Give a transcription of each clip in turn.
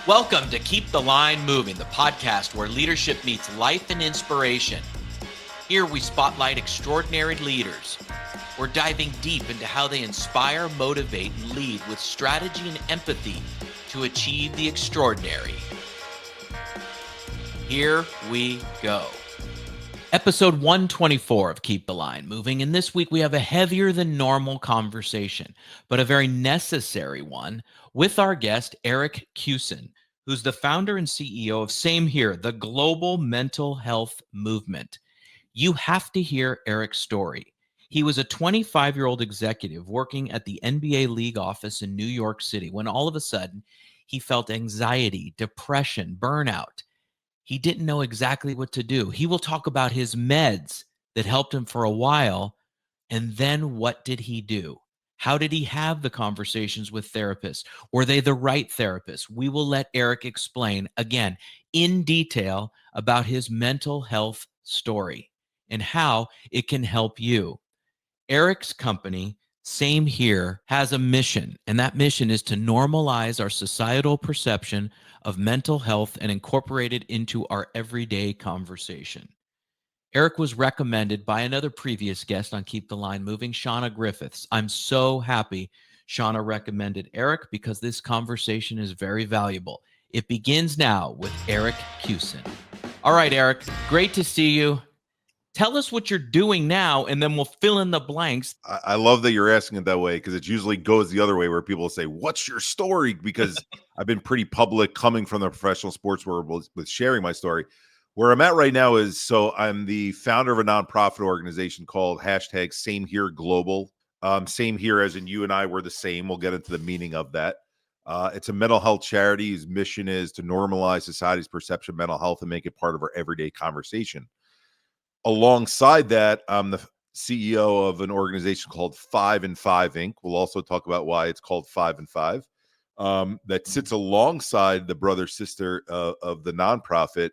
Welcome to Keep the Line Moving, the podcast where leadership meets life and inspiration. Here we spotlight extraordinary leaders. We're diving deep into how they inspire, motivate, and lead with strategy and empathy to achieve the extraordinary. Here we go. Episode 124 of Keep the Line Moving, and this week we have a heavier than normal conversation, but a very necessary one with our guest, Eric Kussin, who's the founder and CEO of Same Here, the global mental health movement. You have to hear Eric's story. He was a 25-year-old executive working at the NBA league office in New York City when all of a sudden he felt anxiety, depression, burnout. He didn't know exactly what to do. He will talk about his meds that helped him for a while. And then what did he do? How did he have the conversations with therapists? Were they the right therapists? We will let Eric explain again in detail about his mental health story and how it can help you. Eric's company, Same Here, has a mission, and that mission is to normalize our societal perception of mental health and incorporate it into our everyday conversation. Eric was recommended by another previous guest on Keep the Line Moving, Shauna Griffiths. I'm so happy Shauna recommended Eric because this conversation is very valuable. It begins now with Eric Kussin. All right, Eric, great to see you. Tell us what you're doing now, and then we'll fill in the blanks. I love that you're asking it that way because it usually goes the other way where people say, what's your story? Because I've been pretty public coming from the professional sports world with sharing my story. Where I'm at right now is, so I'm the founder of a nonprofit organization called #Same Here Global. Same Here as in you and I were the same. We'll get into the meaning of that. It's a mental health charity whose mission is to normalize society's perception of mental health and make it part of our everyday conversation. Alongside that, I'm the CEO of an organization called 5 and 5 Inc. We'll also talk about why it's called 5 and 5. That sits alongside the brother sister of the nonprofit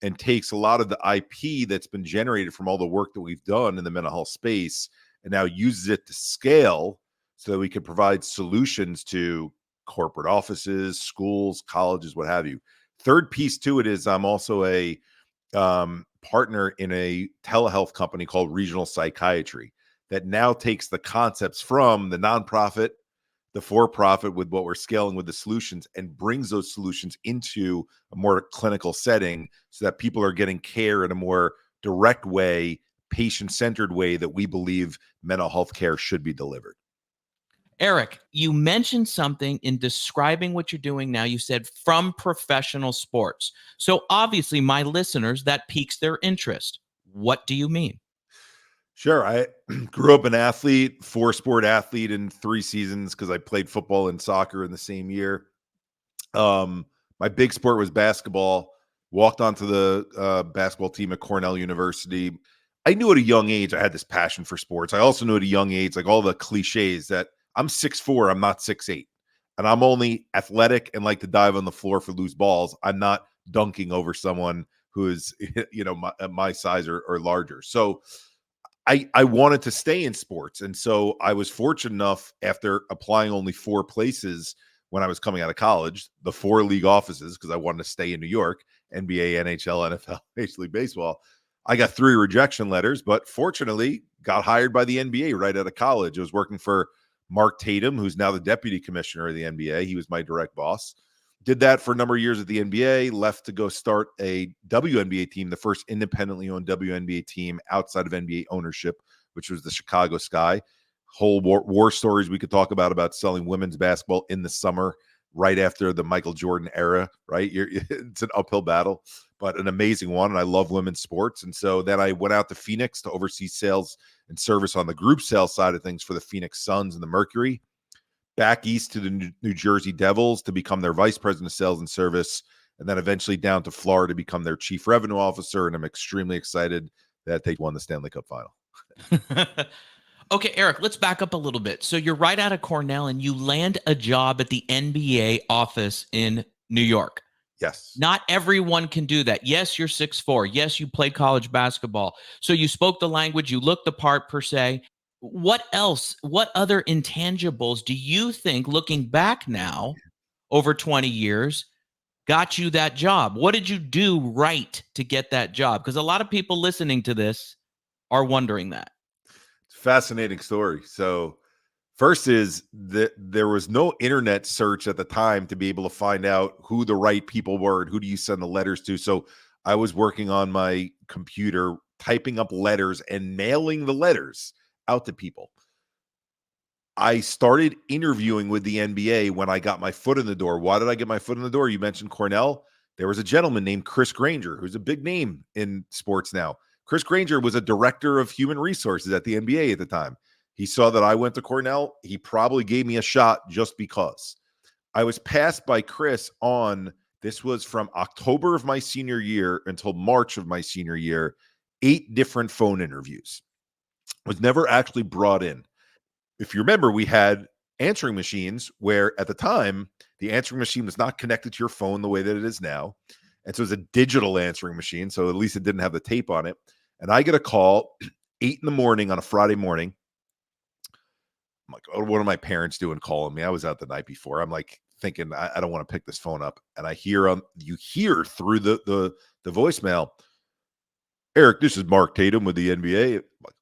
and takes a lot of the IP that's been generated from all the work that we've done in the mental health space and now uses it to scale so that we can provide solutions to corporate offices, schools, colleges, what have you. Third piece to it is I'm also a partner in a telehealth company called Regional Psychiatry that now takes the concepts from the nonprofit, the for-profit with what we're scaling with the solutions and brings those solutions into a more clinical setting so that people are getting care in a more direct way, patient-centered way that we believe mental health care should be delivered. Eric, you mentioned something in describing what you're doing now. You said from professional sports. So obviously, my listeners, that piques their interest. What do you mean? Sure. I grew up an athlete, 4-sport athlete in 3 seasons because I played football and soccer in the same year. My big sport was basketball. Walked onto the basketball team at Cornell University. I knew at a young age I had this passion for sports. I also knew at a young age, like all the cliches, that I'm 6'4", I'm not 6'8", and I'm only athletic and like to dive on the floor for loose balls. I'm not dunking over someone who is, my size or larger. So I wanted to stay in sports. And so I was fortunate enough, after applying only 4 places when I was coming out of college, the 4 league offices, because I wanted to stay in New York, NBA, NHL, NFL, Major League Baseball. I got 3 rejection letters, but fortunately got hired by the NBA right out of college. I was working for Mark Tatum, who's now the deputy commissioner of the NBA. He was my direct boss. Did that for a number of years at the NBA, left to go start a WNBA team, the first independently owned WNBA team outside of NBA ownership, which was the Chicago Sky. Whole war stories we could talk about selling women's basketball in the summer, right after the Michael Jordan era, right? It's an uphill battle, but an amazing one. And I love women's sports. And so then I went out to Phoenix to oversee sales and service on the group sales side of things for the Phoenix Suns and the Mercury. Back east to the New Jersey Devils to become their vice president of sales and service, and then eventually down to Florida to become their chief revenue officer. And I'm extremely excited that they won the Stanley Cup final. Okay, Eric, let's back up a little bit. So you're right out of Cornell and you land a job at the NBA office in New York. Yes. Not everyone can do that. Yes, you're 6'4". Yes, you played college basketball. So you spoke the language, you looked the part per se. What else, what other intangibles do you think, looking back now over 20 years, got you that job? What did you do right to get that job? Because a lot of people listening to this are wondering that. It's a fascinating story. So, first is that there was no internet search at the time to be able to find out who the right people were and who do you send the letters to. So, I was working on my computer, typing up letters and mailing the letters out to people. I started interviewing with the NBA when I got my foot in the door. Why did I get my foot in the door? You mentioned Cornell. There was a gentleman named Chris Granger, who's a big name in sports now. Chris Granger was a director of human resources at the NBA at the time. He saw that I went to Cornell. He probably gave me a shot just because. I was passed by Chris on, this was from October of my senior year until March of my senior year, 8 different phone interviews. Was never actually brought in. If you remember, we had answering machines where at the time the answering machine was not connected to your phone the way that it is now. And so it was a digital answering machine. So at least it didn't have the tape on it. And I get a call 8 in the morning on a Friday morning. I'm like, oh, what are my parents doing calling me? I was out the night before. I'm like thinking, I don't want to pick this phone up. And I hear you hear through the voicemail, Eric, this is Mark Tatum with the NBA. I'm like,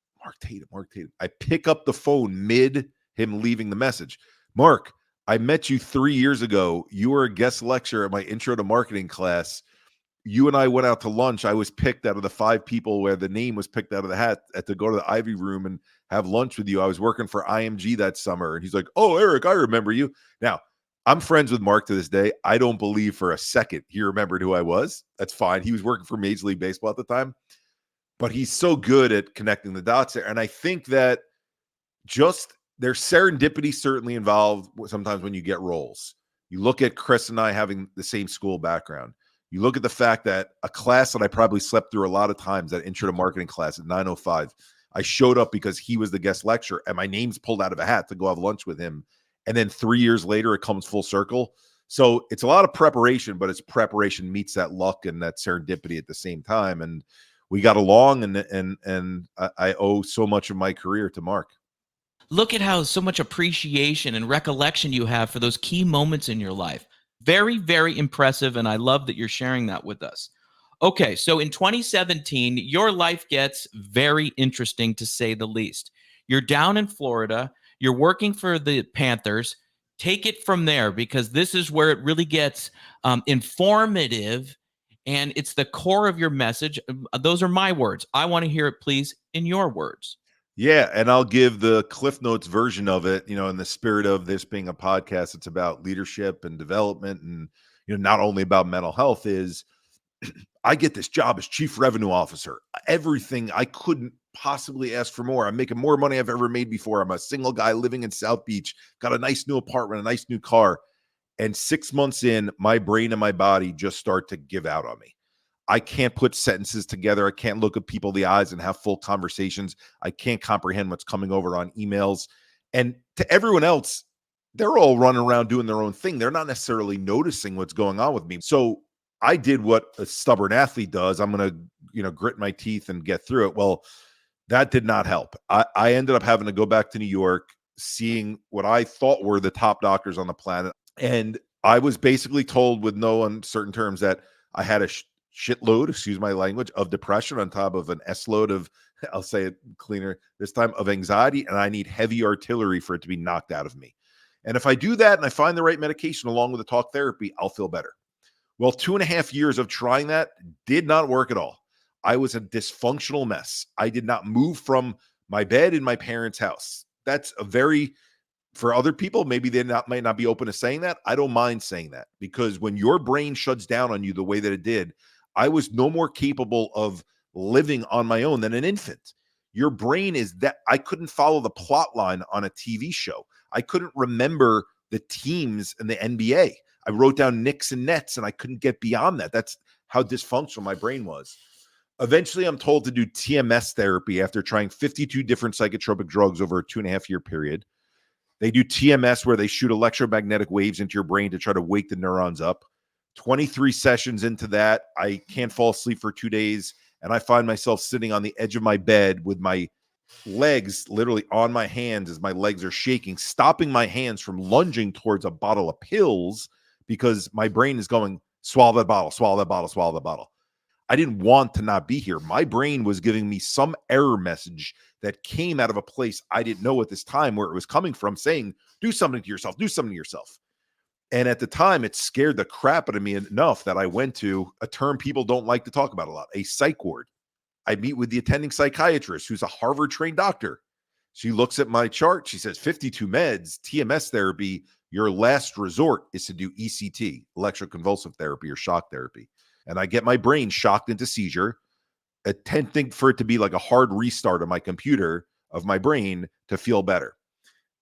Mark Tatum. I pick up the phone mid him leaving the message. Mark, I met you 3 years ago. You were a guest lecturer at my intro to marketing class. You and I went out to lunch. I was picked out of the 5 people where the name was picked out of the hat to go to the Ivy Room and have lunch with you. I was working for IMG that summer. And he's like, oh, Eric, I remember you. Now, I'm friends with Mark to this day. I don't believe for a second he remembered who I was. That's fine. He was working for Major League Baseball at the time. But he's so good at connecting the dots there. And I think that just there's serendipity certainly involved sometimes when you get roles. You look at Chris and I having the same school background. You look at the fact that a class that I probably slept through a lot of times, that intro to marketing class at 9:05, I showed up because he was the guest lecturer and my name's pulled out of a hat to go have lunch with him. And then 3 years later, it comes full circle. So it's a lot of preparation, but it's preparation meets that luck and that serendipity at the same time. And we got along, and I owe so much of my career to Mark. Look at how so much appreciation and recollection you have for those key moments in your life. Very, very impressive. And I love that you're sharing that with us. Okay, so in 2017, your life gets very interesting to say the least. You're down in Florida, you're working for the Panthers. Take it from there because this is where it really gets informative and it's the core of your message. Those are my words. I want to hear it, please, in your words. Yeah, and I'll give the Cliff Notes version of it, in the spirit of this being a podcast. It's about leadership and development and, not only about mental health is I get this job as chief revenue officer. Everything I couldn't possibly ask for more. I'm making more money I've ever made before. I'm a single guy living in South Beach, got a nice new apartment, a nice new car. And 6 months in, my brain and my body just start to give out on me. I can't put sentences together. I can't look at people in the eyes and have full conversations. I can't comprehend what's coming over on emails. And to everyone else, they're all running around doing their own thing. They're not necessarily noticing what's going on with me. So I did what a stubborn athlete does. I'm going to, grit my teeth and get through it. Well, that did not help. I ended up having to go back to New York, seeing what I thought were the top doctors on the planet. And I was basically told with no uncertain terms that I had a shitload, excuse my language, of depression on top of an S load of, I'll say it cleaner this time, of anxiety. And I need heavy artillery for it to be knocked out of me. And if I do that and I find the right medication along with the talk therapy, I'll feel better. Well, 2.5 years of trying that did not work at all. I was a dysfunctional mess. I did not move from my bed in my parents' house. That's a very, for other people, maybe they might not be open to saying that. I don't mind saying that because when your brain shuts down on you the way that it did, I was no more capable of living on my own than an infant. Your brain is that I couldn't follow the plot line on a TV show. I couldn't remember the teams in the NBA. I wrote down Knicks and Nets and I couldn't get beyond that. That's how dysfunctional my brain was. Eventually, I'm told to do TMS therapy after trying 52 different psychotropic drugs over a 2.5-year period. They do TMS where they shoot electromagnetic waves into your brain to try to wake the neurons up. 23 sessions into that, I can't fall asleep for 2 days. And I find myself sitting on the edge of my bed with my legs literally on my hands as my legs are shaking, stopping my hands from lunging towards a bottle of pills because my brain is going, swallow that bottle, swallow that bottle, swallow that bottle. I didn't want to not be here. My brain was giving me some error message that came out of a place I didn't know at this time where it was coming from, saying, do something to yourself, do something to yourself. And at the time, it scared the crap out of me enough that I went to a term people don't like to talk about a lot, a psych ward. I meet with the attending psychiatrist, who's a Harvard trained doctor. She looks at my chart. She says, 52 meds, TMS therapy. Your last resort is to do ECT, electroconvulsive therapy or shock therapy. And I get my brain shocked into seizure, attempting for it to be like a hard restart of my computer, of my brain, to feel better.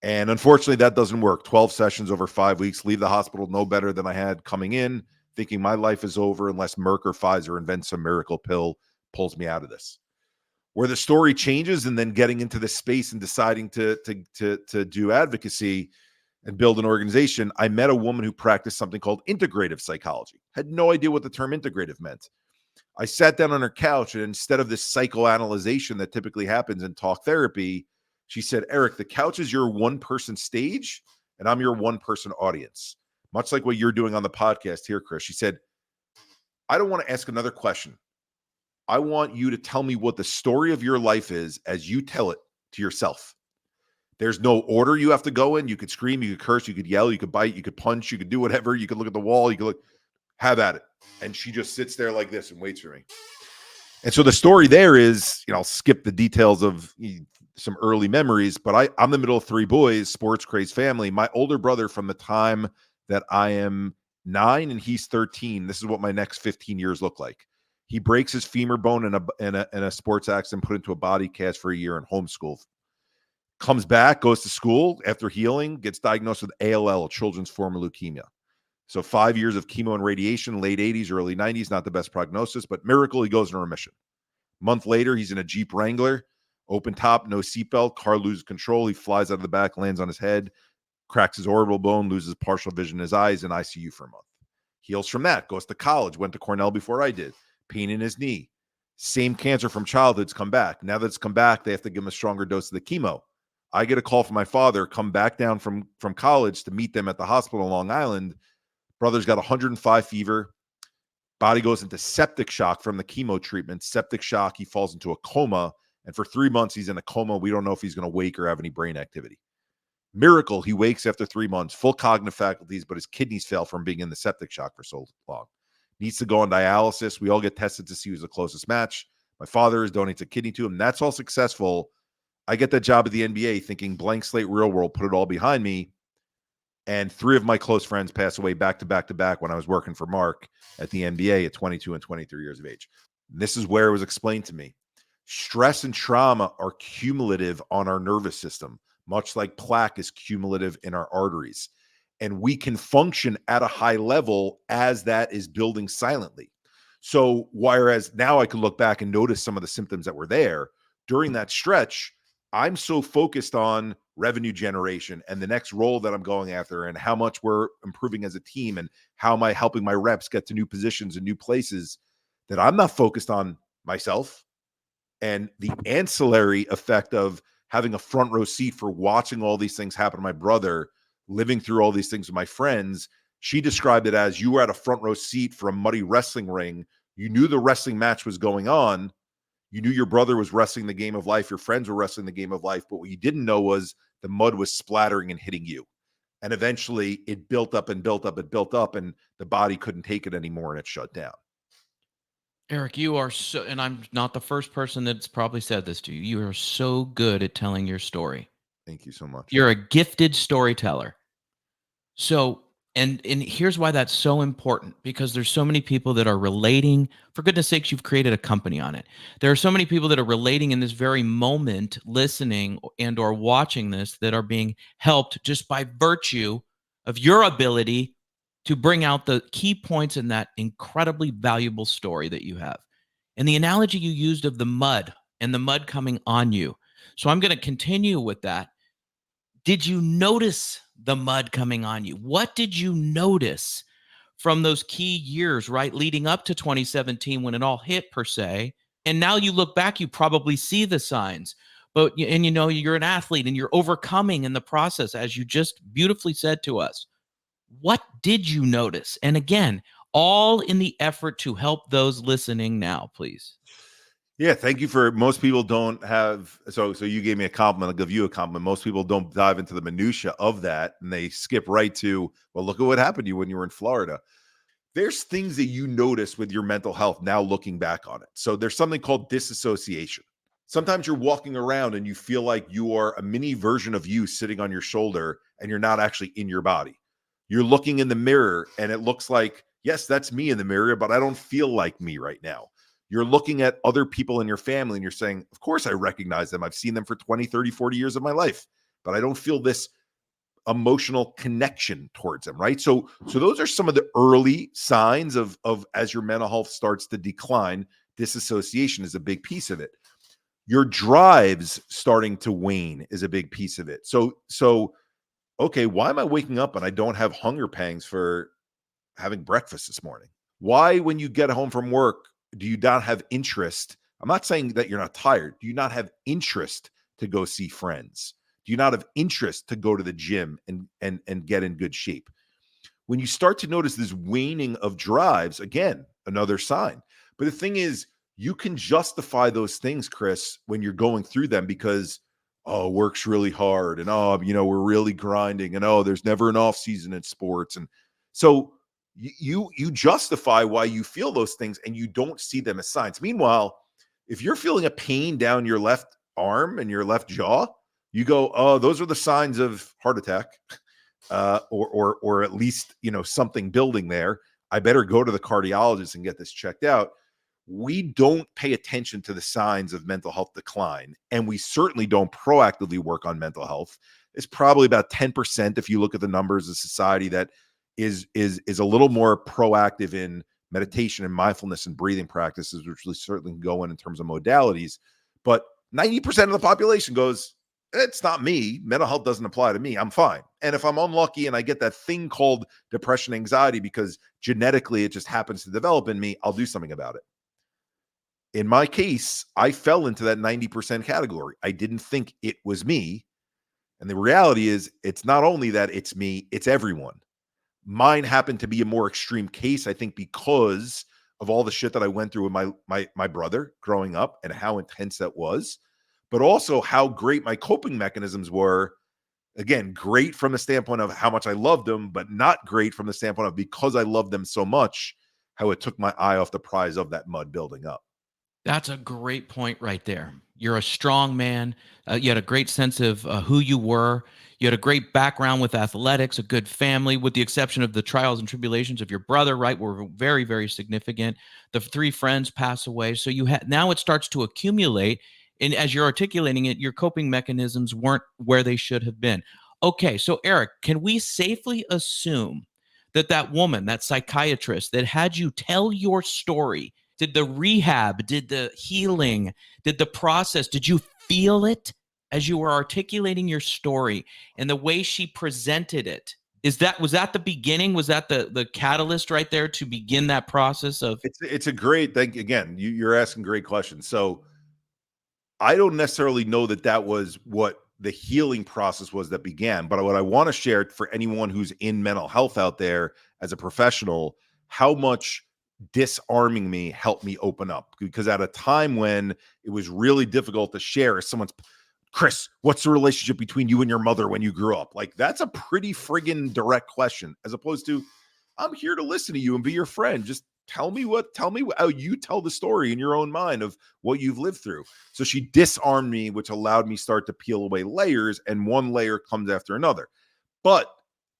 And unfortunately, that doesn't work. 12 sessions over 5 weeks, leave the hospital no better than I had coming in, thinking my life is over unless Merck or Pfizer invents some miracle pill, pulls me out of this. Where the story changes, and then getting into this space and deciding to do advocacy and build an organization, I met a woman who practiced something called integrative psychology. Had no idea what the term integrative meant. I sat down on her couch, and instead of this psychoanalyzation that typically happens in talk therapy, she said, Eric, the couch is your one-person stage, and I'm your one-person audience. Much like what you're doing on the podcast here, Chris. She said, I don't want to ask another question. I want you to tell me what the story of your life is as you tell it to yourself. There's no order you have to go in. You could scream, you could curse, you could yell, you could bite, you could punch, you could do whatever. You could look at the wall, you could look, have at it. And she just sits there like this and waits for me. And so the story there is, I'll skip the details of some early memories, but I'm the middle of three boys, sports crazed family. My older brother, from the time that I am 9 and he's 13, this is what my next 15 years look like. He breaks his femur bone in a sports accident, put into a body cast for a year and homeschool. Comes back, goes to school after healing, gets diagnosed with ALL, children's form of leukemia. So 5 years of chemo and radiation, late 80s, early 90s, not the best prognosis, but miracle, he goes into remission. Month later, he's in a Jeep Wrangler, open top, no seatbelt, car loses control. He flies out of the back, lands on his head, cracks his orbital bone, loses partial vision in his eyes, in ICU for a month. Heals from that, goes to college, went to Cornell before I did. Pain in his knee. Same cancer from childhood's come back. Now that it's come back, they have to give him a stronger dose of the chemo. I get a call from my father, come back down from college to meet them at the hospital in Long Island. Brother's got 105 fever. Body goes into septic shock from the chemo treatment. Septic shock, he falls into a coma. And for 3 months, he's in a coma. We don't know if he's going to wake or have any brain activity. Miracle, he wakes after 3 months, full cognitive faculties, but his kidneys fail from being in the septic shock for so long. Needs to go on dialysis. We all get tested to see who's the closest match. My father donates a kidney to him. That's all successful. I get that job at the NBA thinking blank slate real world, put it all behind me. And 3 of my close friends pass away back to back to back when I was working for Mark at the NBA at 22 and 23 years of age. And this is where it was explained to me. Stress and trauma are cumulative on our nervous system, much like plaque is cumulative in our arteries. And we can function at a high level as that is building silently. So whereas now I can look back and notice some of the symptoms that were there during that stretch, I'm so focused on revenue generation and the next role that I'm going after and how much we're improving as a team and how am I helping my reps get to new positions and new places that I'm not focused on myself. And the ancillary effect of having a front row seat for watching all these things happen to my brother, living through all these things with my friends, she described it as you were at a front row seat for a muddy wrestling ring. You knew the wrestling match was going on. You knew your brother was wrestling the game of life. Your friends were wrestling the game of life. But what you didn't know was the mud was splattering and hitting you. And eventually it built up and built up and built up, and the body couldn't take it anymore, and it shut down. Eric, you are so, and I'm not the first person that's probably said this to you. You are so good at telling your story. Thank you so much. You're a gifted storyteller. So, and here's why that's so important, because there's so many people that are relating. For goodness sakes, you've created a company on it. There are so many people that are relating in this very moment, listening and or watching this, that are being helped just by virtue of your ability to bring out the key points in that incredibly valuable story that you have. And the analogy you used of the mud and the mud coming on you. So I'm going to continue with that. Did you notice the mud coming on you? What did you notice from those key years, right, leading up to 2017 when it all hit, per se? And now you look back, you probably see the signs. But, and you're an athlete and you're overcoming in the process, as you just beautifully said to us. What did you notice? And again, all in the effort to help those listening now, please. Yeah, thank you for most people don't have so you gave me a compliment, I'll give you a compliment. Most people don't dive into the minutia of that and they skip right to, well, look at what happened to you when you were in Florida. There's things that you notice with your mental health now looking back on it. So there's something called disassociation. Sometimes you're walking around and you feel like you are a mini version of you sitting on your shoulder and you're not actually in your body. You're looking in the mirror and it looks like, yes, that's me in the mirror, but I don't feel like me right now. You're looking at other people in your family and you're saying, of course I recognize them. I've seen them for 20, 30, 40 years of my life, but I don't feel this emotional connection towards them, right? So those are some of the early signs of as your mental health starts to decline. Disassociation is a big piece of it. Your drives starting to wane is a big piece of it. So okay, why am I waking up and I don't have hunger pangs for having breakfast this morning? Why, when you get home from work, do you not have interest? I'm not saying that you're not tired. Do you not have interest to go see friends? Do you not have interest to go to the gym and get in good shape? When you start to notice this waning of drives, again, another sign. But the thing is, you can justify those things, Chris, when you're going through them because, oh, work's really hard and, oh, we're really grinding and, oh, there's never an off season in sports. And so you justify why you feel those things and you don't see them as signs. Meanwhile, if you're feeling a pain down your left arm and your left jaw, you go, oh, those are the signs of heart attack. Or at least something building there. I better go to the cardiologist and get this checked out. We don't pay attention to the signs of mental health decline, and we certainly don't proactively work on mental health. It's probably about 10% if you look at the numbers of society that is a little more proactive in meditation and mindfulness and breathing practices, which we certainly can go in terms of modalities. But 90% of the population goes, it's not me. Mental health doesn't apply to me. I'm fine. And if I'm unlucky and I get that thing called depression, anxiety, because genetically it just happens to develop in me, I'll do something about it. In my case, I fell into that 90% category. I didn't think it was me. And the reality is, it's not only that it's me, it's everyone. Mine happened to be a more extreme case, I think, because of all the shit that I went through with my brother growing up and how intense that was, but also how great my coping mechanisms were. Again, great from the standpoint of how much I loved them, but not great from the standpoint of because I loved them so much, how it took my eye off the prize of that mud building up. That's a great point right there. You're a strong man. You had a great sense of who you were. You had a great background with athletics, a good family, with the exception of the trials and tribulations of your brother, right? Were very, very significant. The three friends pass away. So you had now it starts to accumulate. And as you're articulating it, your coping mechanisms weren't where they should have been. Okay, so Eric, can we safely assume that that woman, that psychiatrist that had you tell your story, did the rehab, did the healing, did the process, did you feel it as you were articulating your story and the way she presented it? Was that the beginning? Was that the catalyst right there to begin that process of It's a great thing. Again, you're asking great questions. So I don't necessarily know that that was what the healing process was that began, but what I want to share for anyone who's in mental health out there as a professional, how much disarming me helped me open up. Because at a time when it was really difficult to share, someone's, Chris, what's the relationship between you and your mother when you grew up? Like, that's a pretty friggin' direct question, as opposed to, I'm here to listen to you and be your friend. Just tell me how you tell the story in your own mind of what you've lived through. So she disarmed me, which allowed me start to peel away layers, and one layer comes after another. But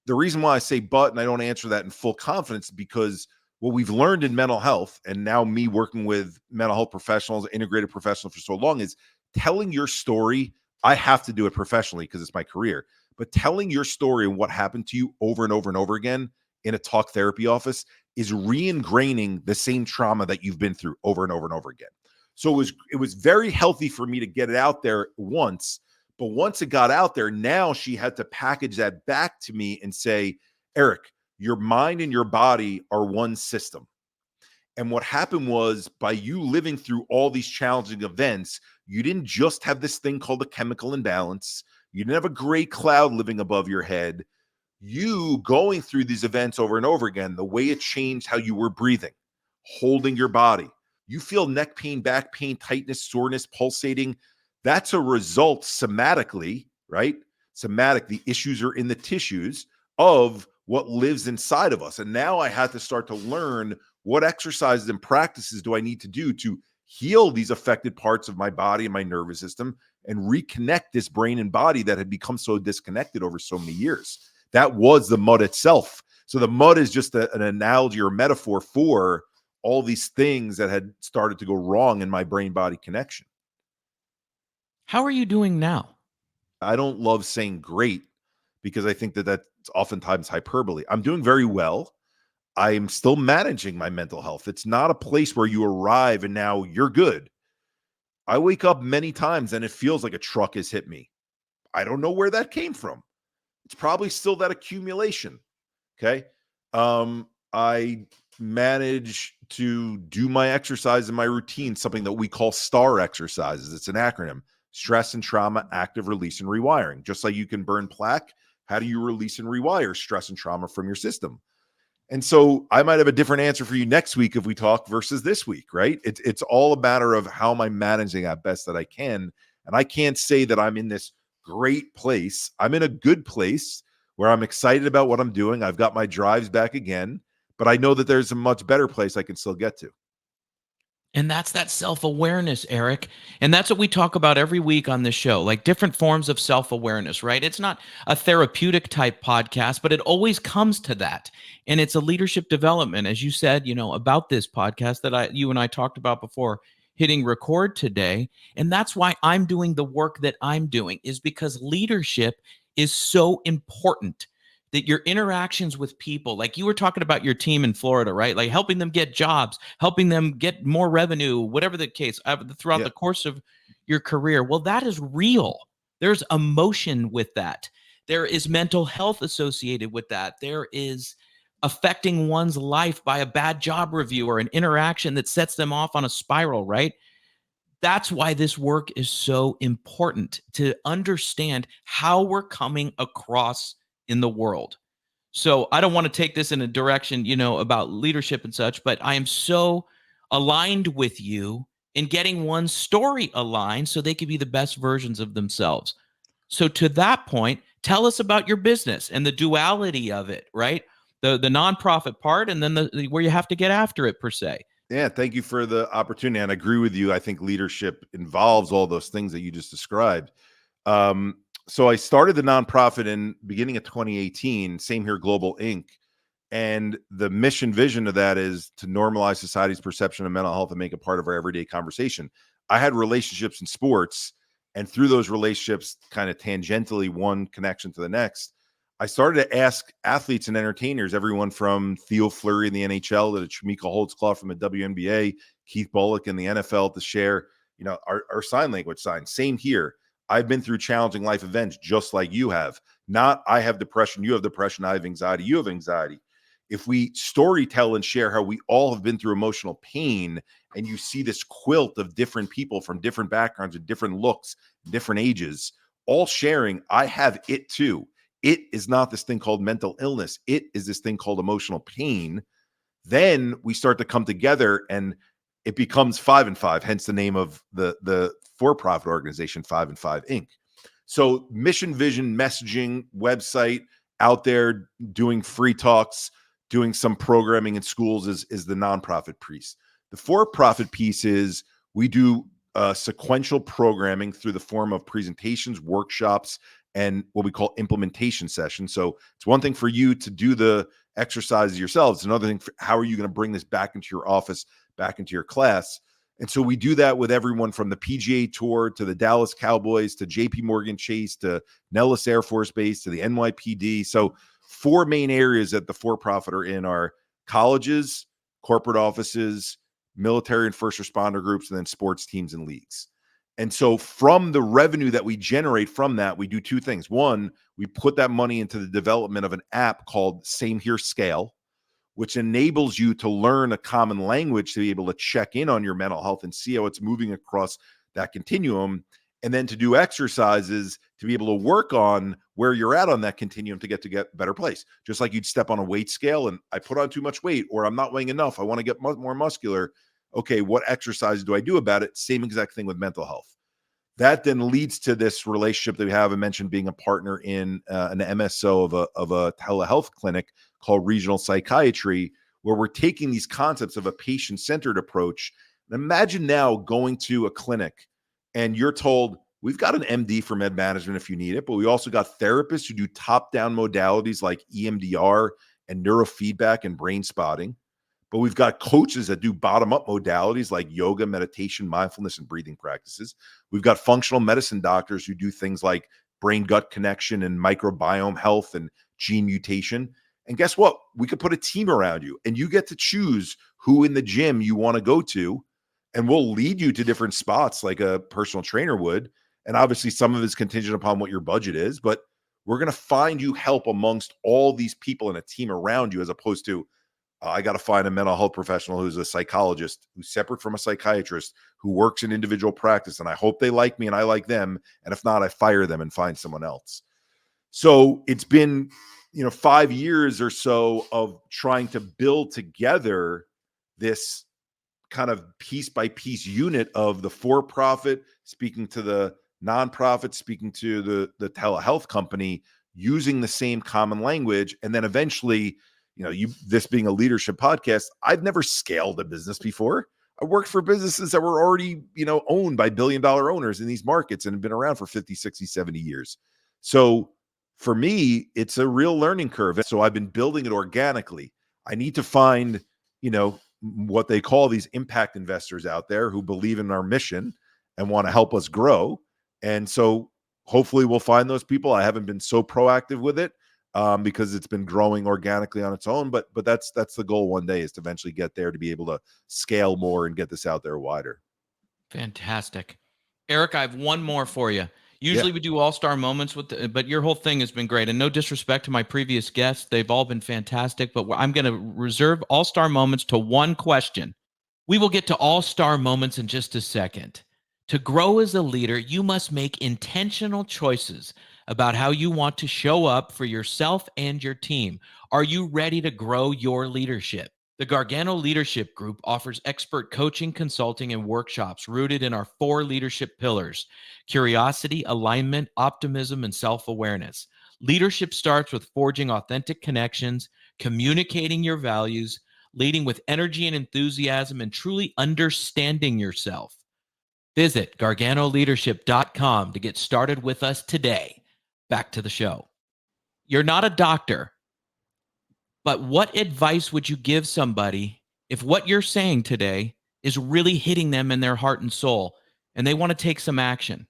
the reason why I say but, and I don't answer that in full confidence, because what we've learned in mental health, and now me working with mental health professionals, integrated professionals for so long, is telling your story. I have to do it professionally because it's my career, but telling your story and what happened to you over and over and over again in a talk therapy office is re-ingraining the same trauma that you've been through over and over and over again. So it was very healthy for me to get it out there once, but once it got out there, now she had to package that back to me and say, Eric, your mind and your body are one system. And what happened was, by you living through all these challenging events, you didn't just have this thing called a chemical imbalance. You didn't have a gray cloud living above your head. You going through these events over and over again, the way it changed how you were breathing, holding your body. You feel neck pain, back pain, tightness, soreness, pulsating. That's a result somatically, right? Somatic, the issues are in the tissues of what lives inside of us. And now I had to start to learn what exercises and practices do I need to do to heal these affected parts of my body and my nervous system and reconnect this brain and body that had become so disconnected over so many years. That was the mud itself. So the mud is just an analogy or metaphor for all these things that had started to go wrong in my brain body connection. How are you doing now? I don't love saying great because I think that that's oftentimes hyperbole. I'm doing very well. I'm still managing my mental health. It's not a place where you arrive and now you're good. I wake up many times and it feels like a truck has hit me. I don't know where that came from. It's probably still that accumulation. Okay. I manage to do my exercise and my routine, something that we call STAR exercises. It's an acronym: stress and trauma, active release, and rewiring. Just like you can burn plaque, how do you release and rewire stress and trauma from your system? And so I might have a different answer for you next week if we talk versus this week, right? It's all a matter of how am I managing at best that I can. And I can't say that I'm in this great place. I'm in a good place where I'm excited about what I'm doing. I've got my drives back again, but I know that there's a much better place I can still get to. And that's that self awareness, Eric. And that's what we talk about every week on this show, like different forms of self awareness, right? It's not a therapeutic type podcast, but it always comes to that. And it's a leadership development, as you said, about this podcast that you and I talked about before hitting record today. And that's why I'm doing the work that I'm doing, is because leadership is so important, that your interactions with people, like you were talking about your team in Florida, right? Like helping them get jobs, helping them get more revenue, whatever the case, throughout Yeah. the course of your career. Well, that is real. There's emotion with that. There is mental health associated with that. There is affecting one's life by a bad job review or an interaction that sets them off on a spiral, right? That's why this work is so important, to understand how we're coming across in the world. So I don't want to take this in a direction, about leadership and such, but I am so aligned with you in getting one's story aligned so they can be the best versions of themselves. So to that point, tell us about your business and the duality of it, right? The nonprofit part, and then where you have to get after it per se. Yeah, thank you for the opportunity. And I agree with you. I think leadership involves all those things that you just described. So I started the nonprofit in beginning of 2018, Same Here Global Inc. And the mission vision of that is to normalize society's perception of mental health and make it part of our everyday conversation. I had relationships in sports, and through those relationships, kind of tangentially, one connection to the next, I started to ask athletes and entertainers, everyone from Theo Fleury in the NHL to Chemika Holtzclaw from the WNBA, Keith Bullock in the NFL, to share, our sign language signs. Same here. I've been through challenging life events just like you have. Not I have depression, you have depression, I have anxiety, you have anxiety. If we story tell and share how we all have been through emotional pain, and you see this quilt of different people from different backgrounds and different looks, different ages, all sharing, I have it too. It is not this thing called mental illness. It is this thing called emotional pain. Then we start to come together and it becomes 5 and 5, hence the name of the for-profit organization 5 and 5 Inc. So mission, vision, messaging, website, out there doing free talks, doing some programming in schools is the nonprofit piece. The for-profit piece is we do sequential programming through the form of presentations, workshops, and what we call implementation sessions. So it's one thing for you to do the exercises yourselves. It's another thing for how are you going to bring this back into your office, back into your class. And so we do that with everyone from the PGA Tour to the Dallas Cowboys to JP Morgan Chase to Nellis Air Force Base to the NYPD. So 4 main areas that the for-profit are in are colleges, corporate offices, military and first responder groups, and then sports teams and leagues. And so from the revenue that we generate from that, we do 2 things. One, we put that money into the development of an app called Same Here Scale, which enables you to learn a common language to be able to check in on your mental health and see how it's moving across that continuum. and then to do exercises to be able to work on where you're at on that continuum to get better place. Just like you'd step on a weight scale and I put on too much weight, or I'm not weighing enough, I want to get more muscular. Okay, what exercise do I do about it? Same exact thing with mental health. That then leads to this relationship that we have. I mentioned being a partner in an MSO of a telehealth clinic called Regional Psychiatry, where we're taking these concepts of a patient-centered approach. And imagine now going to a clinic and you're told, we've got an MD for med management if you need it, but we also got therapists who do top-down modalities like EMDR and neurofeedback and brain spotting. But we've got coaches that do bottom-up modalities like yoga, meditation, mindfulness, and breathing practices. We've got functional medicine doctors who do things like brain-gut connection and microbiome health and gene mutation. And guess what? We could put a team around you, and you get to choose who in the gym you want to go to, and we'll lead you to different spots like a personal trainer would. And obviously, some of it is contingent upon what your budget is, but we're going to find you help amongst all these people in a team around you, as opposed to, I got to find a mental health professional who's a psychologist, who's separate from a psychiatrist, who works in individual practice. And I hope they like me and I like them. And if not, I fire them and find someone else. So it's been, 5 years or so of trying to build together this kind of piece by piece unit of the for-profit, speaking to the nonprofit, speaking to the telehealth company, using the same common language. And then eventually, this being a leadership podcast, I've never scaled a business before. I worked for businesses that were already, owned by billion-dollar owners in these markets and have been around for 50, 60, 70 years. So for me, it's a real learning curve. So I've been building it organically. I need to find, what they call these impact investors out there who believe in our mission and want to help us grow. And so hopefully we'll find those people. I haven't been so proactive with it because it's been growing organically on its own. But that's the goal one day, is to eventually get there, to be able to scale more and get this out there wider. Fantastic. Eric, I have one more for you. Yeah. Usually we do all-star moments but your whole thing has been great. And no disrespect to my previous guests, they've all been fantastic, but I'm going to reserve all-star moments to one question. We will get to all-star moments in just a second. To grow as a leader, you must make intentional choices about how you want to show up for yourself and your team. Are you ready to grow your leadership? The Gargano Leadership Group offers expert coaching, consulting, and workshops rooted in our 4 leadership pillars: curiosity, alignment, optimism, and self-awareness. Leadership starts with forging authentic connections, communicating your values, leading with energy and enthusiasm, and truly understanding yourself. Visit garganoleadership.com to get started with us today. Back to the show. You're not a doctor, but what advice would you give somebody if what you're saying today is really hitting them in their heart and soul and they want to take some action?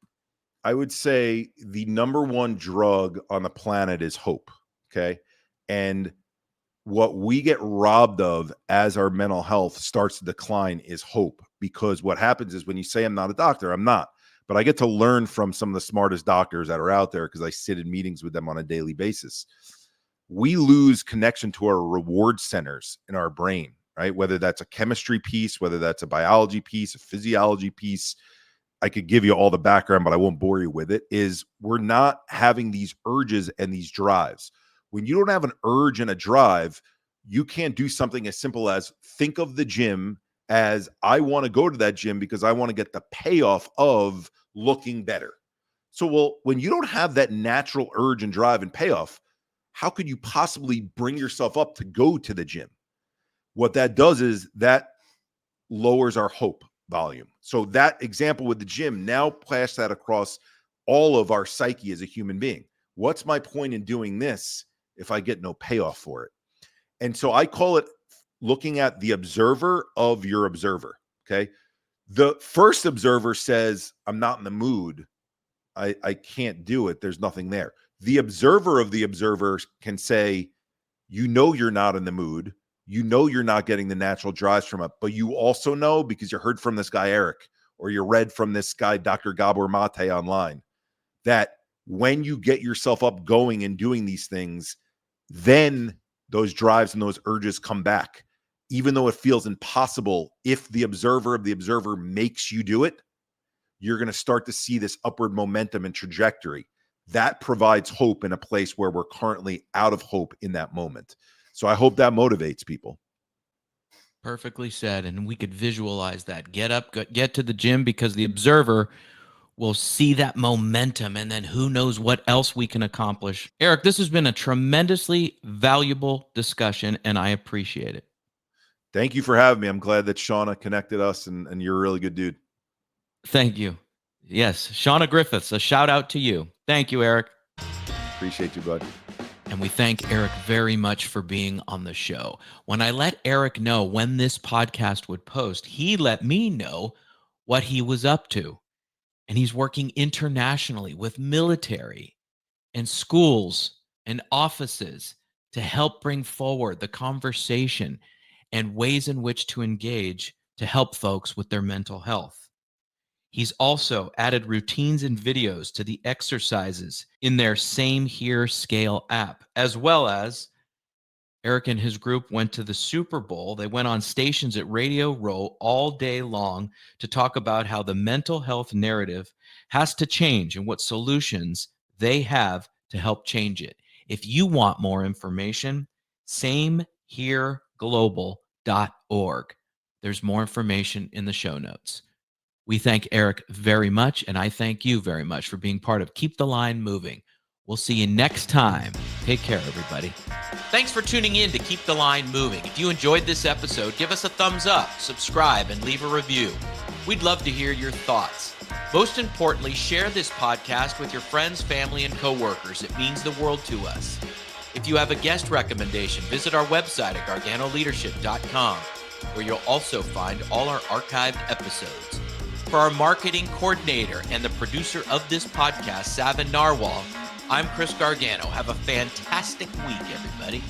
I would say the number one drug on the planet is hope. Okay. And what we get robbed of as our mental health starts to decline is hope, because what happens is, when you say, I'm not a doctor, I'm not, but I get to learn from some of the smartest doctors that are out there because I sit in meetings with them on a daily basis. We lose connection to our reward centers in our brain, right? Whether that's a chemistry piece, whether that's a biology piece, a physiology piece. I could give you all the background, but I won't bore you with it. Is we're not having these urges and these drives. When you don't have an urge and a drive, you can't do something as simple as think of the gym as, I want to go to that gym because I want to get the payoff of looking better. So, well, when you don't have that natural urge and drive and payoff, how could you possibly bring yourself up to go to the gym? What that does is that lowers our hope volume. So that example with the gym, now pass that across all of our psyche as a human being. What's my point in doing this if I get no payoff for it? And so I call it looking at the observer of your observer. Okay. The first observer says, I'm not in the mood. I can't do it. There's nothing there. The observer of the observer can say, you're not in the mood. You're not getting the natural drives from it, but you also know, because you heard from this guy, Eric, or you read from this guy, Dr. Gabor Mate, online, that when you get yourself up going and doing these things, then those drives and those urges come back, even though it feels impossible. If the observer of the observer makes you do it, you're going to start to see this upward momentum and trajectory. That provides hope in a place where we're currently out of hope in that moment. So I hope that motivates people. Perfectly said. And we could visualize that. Get up, get to the gym, because the observer will see that momentum, and then who knows what else we can accomplish. Eric, this has been a tremendously valuable discussion, and I appreciate it. Thank you for having me. I'm glad that Shauna connected us, and you're a really good dude. Thank you. Yes, Shauna Griffiths, a shout out to you. Thank you, Eric. Appreciate you, bud. And we thank Eric very much for being on the show. When I let Eric know when this podcast would post, he let me know what he was up to. And he's working internationally with military and schools and offices to help bring forward the conversation and ways in which to engage to help folks with their mental health. He's also added routines and videos to the exercises in their Same Here Scale app, as well as Eric and his group went to the Super Bowl. They went on stations at Radio Row all day long to talk about how the mental health narrative has to change and what solutions they have to help change it. If you want more information, samehereglobal.org. There's more information in the show notes. We thank Eric very much, and I thank you very much for being part of Keep the Line Moving. We'll see you next time. Take care, everybody. Thanks for tuning in to Keep the Line Moving. If you enjoyed this episode, give us a thumbs up, subscribe, and leave a review. We'd love to hear your thoughts. Most importantly, share this podcast with your friends, family, and coworkers. It means the world to us. If you have a guest recommendation, visit our website at garganoleadership.com, where you'll also find all our archived episodes. For our marketing coordinator and the producer of this podcast, Savin Narwhal, I'm Chris Gargano. Have a fantastic week, everybody.